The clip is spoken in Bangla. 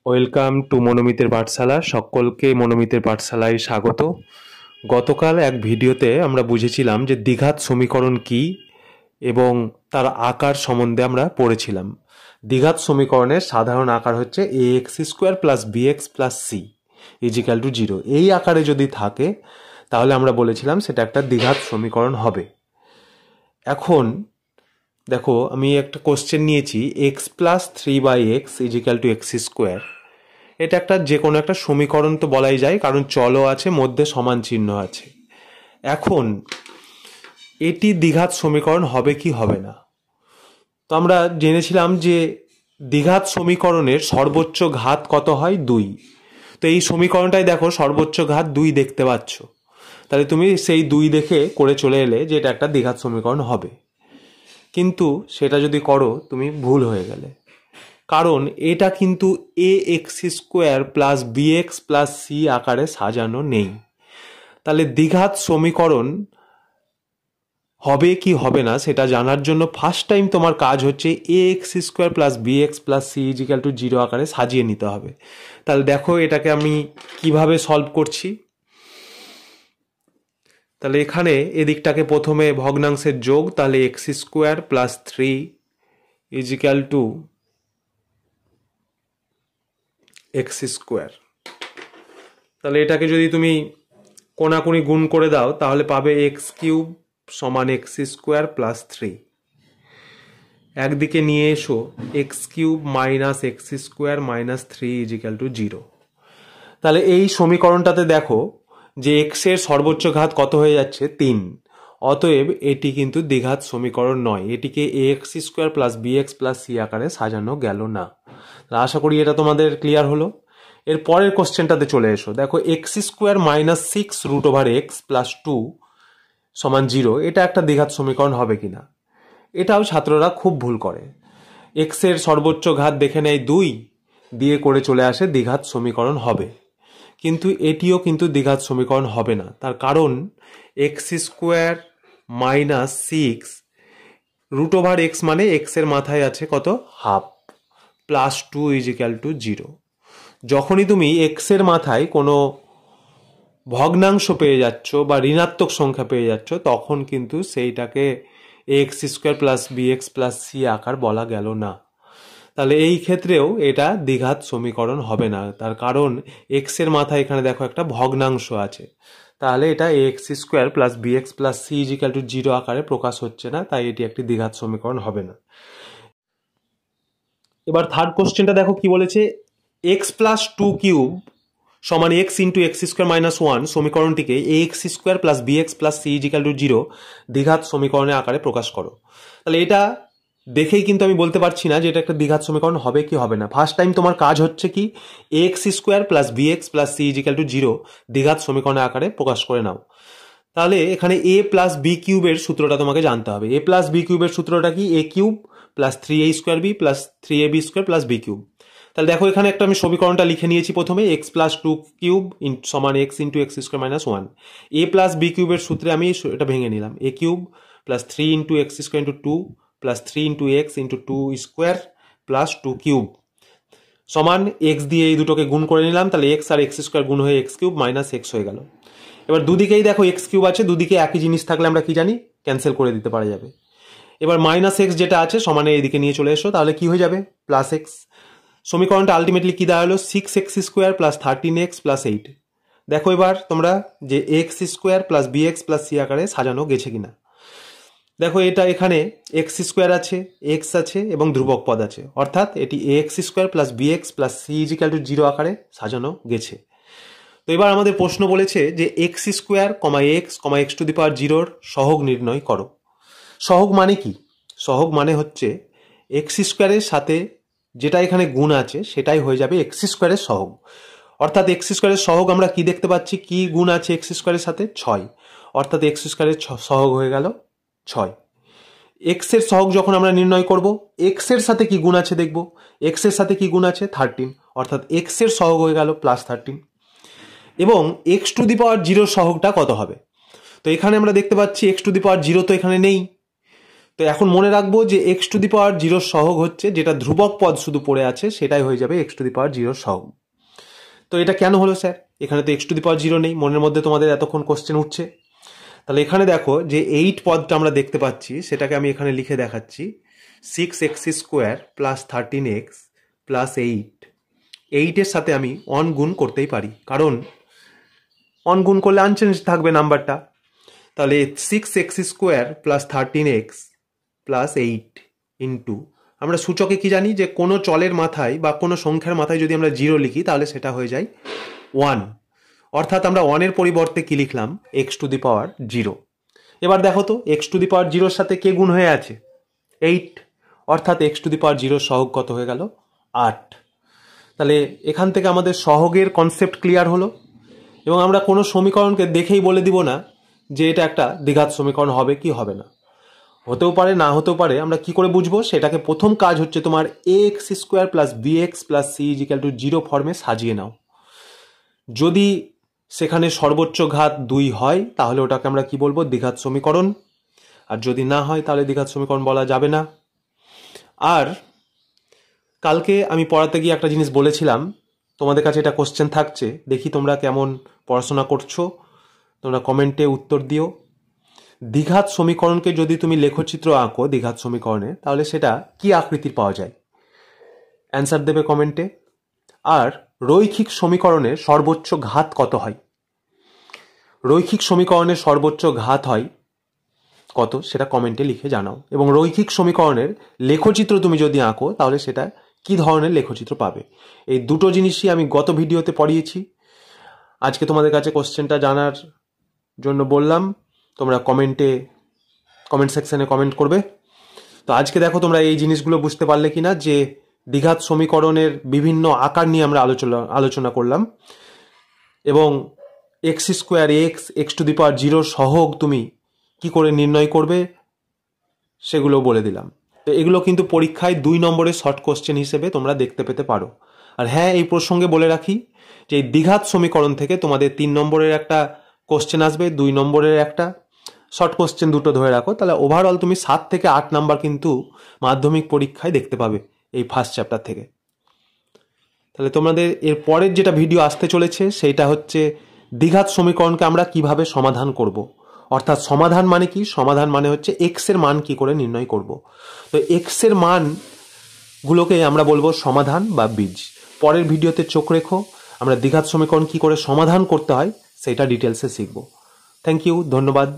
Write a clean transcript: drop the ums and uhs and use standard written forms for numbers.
ওয়েলকাম টু মনোমিতের পাঠশালা। সকলকে মনোমিতের পাঠশালায় স্বাগত। গতকাল এক ভিডিওতে আমরা বুঝেছিলাম যে দ্বিঘাত সমীকরণ কি এবং তার আকার সম্বন্ধে আমরা পড়েছিলাম। দ্বিঘাত সমীকরণের সাধারণ আকার হচ্ছে ax² + bx + c = 0। এই আকারে যদি থাকে তাহলে আমরা বলেছিলাম সেটা একটা দ্বিঘাত সমীকরণ হবে। এখন দেখো, আমি একটা কোশ্চেন নিয়েছি x + 3/x = x²। এটা একটা যে কোনো একটা সমীকরণ তো বলাই যায়, কারণ চলও আছে, মধ্যে সমান চিহ্ন আছে। এখন এটি দ্বিঘাত সমীকরণ হবে কি হবে না? তো আমরা জেনেছিলাম যে দ্বিঘাত সমীকরণের সর্বোচ্চ ঘাত কত হয়? 2। তো এই সমীকরণটাই দেখো সর্বোচ্চ ঘাত 2 দেখতে পাচ্ছ। তাহলে তুমি সেই 2 দেখে করে চলে এলে যে এটা একটা দ্বিঘাত সমীকরণ হবে। কিন্তু সেটা যদি করো তুমি ভুল হয়ে গেলে, কারণ এটা কিন্তু ax² + bx + c আকারে সাজানো নেই। তাহলে দ্বিঘাত সমীকরণ হবে কি হবে না সেটা জানার জন্য ফার্স্ট টাইম তোমার কাজ হচ্ছে ax² + bx + c = 0 আকারে সাজিয়ে নিতে হবে। তাহলে দেখো এটাকে আমি কিভাবে সলভ করছি। তাহলে এখানে এদিকটাকে প্রথমে ভগ্নাংশের যোগ, তাহলে x² + 3 = x²। তাহলে এটাকে যদি তুমি কোনাকুনি গুণ করে দাও তাহলে পাবে x³ = x² + 3। একদিকে নিয়ে এসো x³ - x² - 3 = 0। তাহলে এই সমীকরণটাতে দেখো যে x এর সর্বোচ্চ ঘাত কত হয়ে যাচ্ছে? 3। অতএব এটি কিন্তু দ্বিঘাত সমীকরণ নয়। এটিকে ax² + bx + c আকারে সাজানো গেল না। আশা করি এটা তোমাদের ক্লিয়ার হলো। এর পরের কোশ্চেনটাতে চলে এসো। দেখো x² - 6√x + 2 = 0। এটা একটা দ্বিঘাত সমীকরণ হবে কিনা? এটাও ছাত্ররা খুব ভুল করে। x এর সর্বোচ্চ ঘাত দেখে নেয় 2 দিয়ে করে চলে আসে দ্বিঘাত সমীকরণ হবে, কিন্তু এটিও কিন্তু দ্বিঘাত সমীকরণ হবে না। তার কারণ x² - 6√x মানে x এর মাথায় আছে কত? হাফ, +2 = 0। যখনই তুমি x এর মাথায় কোনো ভগ্নাংশ পেয়ে যাচ্ছ বা ঋণাত্মক সংখ্যা পেয়ে যাচ্ছ, তখন কিন্তু সেইটাকে ax² + bx + c আকার বলা গেল না। তাহলে এই ক্ষেত্রেও এটা দ্বিঘাত সমীকরণ হবে না। তার কারণ x এর মাথায় এখানে দেখো একটা ভগ্নাংশ আছে, তাহলে এটা ax² + bx + c = 0 আকারে প্রকাশ হচ্ছে না, তাই এটি একটি দ্বিঘাত সমীকরণ হবে না। এবার থার্ড কোশ্চেনটা দেখো কি বলেছে, x + 2³ = x × x² - 1 সমীকরণটিকে ax² + bx + c = 0 দ্বিঘাত সমীকরণের আকারে প্রকাশ করো। তাহলে এটা দেখেই কিন্তু আমি বলতে পারছি না যে এটা একটা দ্বিঘাত সমীকরণ হবে কি হবে না। ফার্স্ট টাইম তোমার কাজ হচ্ছে কি, ax² + bx + c = 0 দ্বিঘাত সমীকরণের আকারে প্রকাশ করে নাও। তাহলে এখানে a + b³ এর সূত্রটা তোমাকে জানতে হবে। a + b³ এর সূত্রটা কি? a³ + 3a² b + 3ab² + b³। তাহলে দেখো এখানে একটা আমি সমীকরণটা লিখে নিয়েছি। প্রথমে x + 2³ = x × x² - 1। a + b³ এর সূত্রে আমি এটা ভেঙে নিলাম। a³ + 3 × x² × 2 + 3 × x × 2² + 2³ সমান x দিয়ে এই দুটোকে গুণ করে নিলাম। তাহলে x আর x² গুণ হয়ে x³ - x হয়ে গেল। এবার দুদিকেই দেখো x³ আছে, দুদিকে একই জিনিস থাকলে আমরা কি জানি? ক্যান্সেল করে দিতে পারা যাবে। এবার -x যেটা আছে সমানে এদিকে নিয়ে চলে এসো, তাহলে কি হয়ে যাবে? +x। সমীকরণটা আলটিমেটলি কি দাঁড়ালো? 6x² + 13x + 8। দেখো এবার তোমরা যে x² + bx + c আকারে সাজানো গেছে কিনা। দেখো এটা এখানে x² আছে, x আছে এবং ধ্রুবক পদ আছে, অর্থাৎ এটি ax² + bx + c = 0 আকারে সাজানো গেছে। তো এবার আমাদের প্রশ্ন বলেছে যে x², x, x⁴ সহগ নির্ণয় করো। সহগ মানে কি? সহগ মানে হচ্ছে x² এর সাথে যেটা এখানে গুণ আছে সেটাই হয়ে যাবে x² এর সহগ। অর্থাৎ x² এর সহগ আমরা কি দেখতে পাচ্ছি? কি গুণ আছে x² এর সাথে? 6। অর্থাৎ x² এর সহগ হয়ে গেল 6। x এর সহগ যখন আমরা নির্ণয় করব, x এর সাথে কি গুণ আছে দেখব। x এর সাথে কি গুণ আছে? 13। অর্থাৎ x এর সহগ হয়ে গেল +13। এবং x⁴ সহগটা কত হবে? তো এখানে আমরা দেখতে পাচ্ছি x⁴ তো এখানে নেই। তো এখন মনে রাখবো যে এক্স টু দি পাওয়ার জিরোর সহগ হচ্ছে, যেটা ধ্রুবক পদ শুধু পড়ে আছে সেটাই হয়ে যাবে এক্স টু দি পাওয়ার জিরোর সহগ। তো এটা কেন হলো স্যার? এখানে তো x to the power zero নেই, মনের মধ্যে তোমাদের এতক্ষণ কোশ্চেন উঠছে। তাহলে এখানে দেখো যে 8 পদটা আমরা দেখতে পাচ্ছি, সেটাকে আমি এখানে লিখে দেখাচ্ছি। 6x square plus 13x plus 8 এর সাথে আমি অন গুণ করতেই পারি, কারণ অন গুণ করলে আনচেঞ্জ থাকবে নাম্বারটা। তাহলে 6x square plus 13x plus 8 into, আমরা সূচকে কি জানি যে কোনো চলের মাথায় বা কোনো সংখ্যার মাথায় যদি আমরা 0 লিখি তাহলে সেটা হয়ে যায় 1, অর্থাৎ আমরা 1 এর পরিবর্তে কি লিখলাম? X to the power 0। এবার দেখো তো এক্স টু দি পাওয়ার 0-র সাথে কে গুণ হয়ে আছে? 8, অর্থাৎ এক্স টু দি পাওয়ার 0-র সহগ কত হয়ে গেল? 8। তাহলে এখান থেকে আমাদের সহগের কনসেপ্ট ক্লিয়ার হলো, এবং আমরা কোনো সমীকরণকে দেখেই বলে দিব না যে এটা একটা দ্বিঘাত সমীকরণ হবে কি হবে না। হতেও পারে, না হতেও পারে, আমরা কি করে বুঝবো? সেটাকে প্রথম কাজ হচ্ছে তোমার ax square plus bx plus c equal to 0 ফর্মে সাজিয়ে নাও। যদি সেখানে সর্বোচ্চ ঘাত 2 হয় তাহলে ওটাকে আমরা কি বলবো? দ্বিঘাত সমীকরণ। আর যদি না হয় তাহলে দ্বিঘাত সমীকরণ বলা যাবে না। আর কালকে আমি পড়াতে গিয়ে একটা জিনিস বলেছিলাম, তোমাদের কাছে এটা কোশ্চেন থাকছে, দেখি তোমরা কেমন পড়াশোনা করছো, তোমরা কমেন্টে উত্তর দিও। দ্বিঘাত সমীকরণকে যদি তুমি লেখচিত্র আঁকো দ্বিঘাত সমীকরণে, তাহলে সেটা কি আকৃতির পাওয়া যায়? অ্যান্সার দেবে কমেন্টে। আর রৈখিক সমীকরণের সর্বোচ্চ ঘাত কত হয়? রৈখিক সমীকরণের সর্বোচ্চ ঘাত হয় কত সেটা কমেন্টে লিখে জানাও। এবং রৈখিক সমীকরণের লেখচিত্র তুমি যদি আঁকো তাহলে সেটা কি ধরনের লেখচিত্র পাবে? এই দুটো জিনিসই আমি গত ভিডিওতে পড়িয়েছি। আজকে তোমাদের কাছে কোশ্চেনটা জানার জন্য বললাম, তোমরা কমেন্ট সেকশনে কমেন্ট করবে। তো আজকে দেখো তোমরা এই জিনিসগুলো বুঝতে পারলে কিনা, যে দ্বিঘাত সমীকরণের বিভিন্ন আকার নিয়ে আমরা আলোচনা করলাম, এবং X square X to the power 0 সহগ তুমি কি করে নির্ণয় করবে সেগুলো বলে দিলাম। তো এগুলো কিন্তু পরীক্ষায় 2 নম্বরের শর্ট কোশ্চেন হিসেবে তোমরা দেখতে পেতে পারো। আর হ্যাঁ, এই প্রসঙ্গে বলে রাখি যে এই দ্বিঘাত সমীকরণ থেকে তোমাদের 3 নম্বরের একটা কোশ্চেন আসবে, 2 নম্বরের একটা শর্ট কোশ্চেন, দুটো ধরে রাখো, তাহলে ওভারঅল তুমি 7 থেকে 8 নাম্বার কিন্তু মাধ্যমিক পরীক্ষায় দেখতে পাবে এই ফার্স্ট চ্যাপ্টার থেকে। তাহলে তোমাদের এর পরের যেটা ভিডিও আসতে চলেছে সেটা হচ্ছে দ্বিঘাত সমীকরণকে আমরা কিভাবে সমাধান করব। অর্থাৎ সমাধান মানে কি? সমাধান মানে হচ্ছে এক্স এর মান কি করে নির্ণয় করব। তো এক্স এর মানগুলোকে আমরা বলবো সমাধান বা বীজ। পরের ভিডিওতে চোখ রেখো, আমরা দ্বিঘাত সমীকরণ কি করে সমাধান করতে হয় সেটা ডিটেলসে শিখব। থ্যাংক ইউ, ধন্যবাদ।